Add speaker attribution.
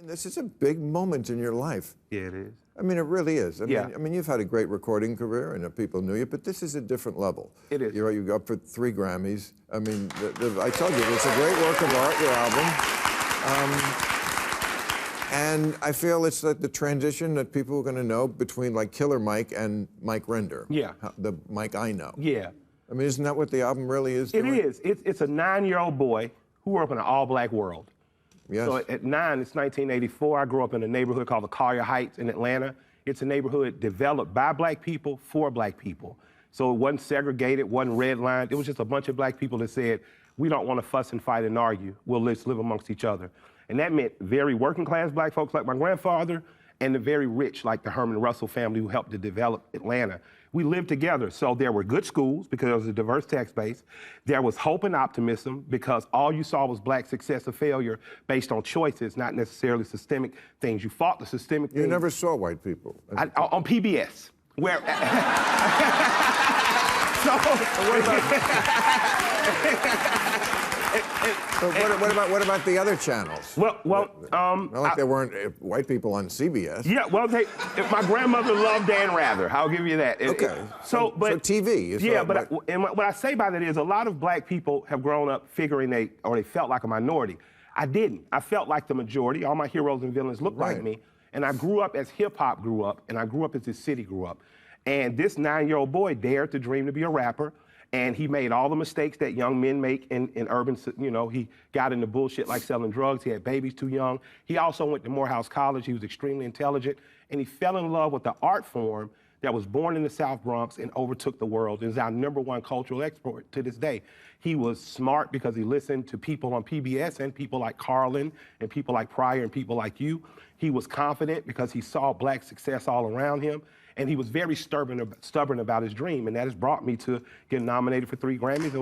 Speaker 1: This is a big moment in your life.
Speaker 2: Yeah, it is.
Speaker 1: I mean, it really is. I
Speaker 2: Yeah.
Speaker 1: mean, you've had a great recording career, and people knew you, but this is a different level.
Speaker 2: It is.
Speaker 1: You're up for 3 Grammys. I mean, I told you, it's a great work of art, your album. And I feel it's like the transition that people are going to know between like Killer Mike and Mike Render.
Speaker 2: Yeah.
Speaker 1: The Mike I know.
Speaker 2: Yeah.
Speaker 1: I mean, isn't that what the album really is
Speaker 2: It
Speaker 1: doing?
Speaker 2: is. It's a 9-year-old boy who grew up in an all-black world.
Speaker 1: Yes.
Speaker 2: So at 9, it's 1984. I grew up in a neighborhood called the Collier Heights in Atlanta. It's a neighborhood developed by black people for black people. So it wasn't segregated, wasn't redlined. It was just a bunch of black people that said, we don't want to fuss and fight and argue. We'll let's live amongst each other. And that meant very working class black folks like my grandfather and the very rich like the Herman Russell family who helped to develop Atlanta. We lived together. So there were good schools because there was a diverse tax base. There was hope and optimism because all you saw was black success or failure based on choices, not necessarily systemic things. You fought the systemic things.
Speaker 1: You never saw white people.
Speaker 2: On PBS, where...
Speaker 1: What about the other channels?
Speaker 2: Well,
Speaker 1: not like there weren't white people on CBS.
Speaker 2: Yeah, well, my grandmother loved Dan Rather. I'll give you that.
Speaker 1: Okay. So TV.
Speaker 2: Yeah, but what I say by that is a lot of black people have grown up figuring they felt like a minority. I didn't. I felt like the majority. All my heroes and villains looked like me. And I grew up as hip hop grew up, and I grew up as this city grew up. And this 9-year-old boy dared to dream to be a rapper. And he made all the mistakes that young men make in urban, he got into bullshit like selling drugs. He had babies too young. He also went to Morehouse College. He was extremely intelligent. And he fell in love with the art form that was born in the South Bronx and overtook the world. It is our #1 cultural export to this day. He was smart because he listened to people on PBS and people like Carlin and people like Pryor and people like you. He was confident because he saw black success all around him. And he was very stubborn about his dream, and that has brought me to getting nominated for 3 Grammys.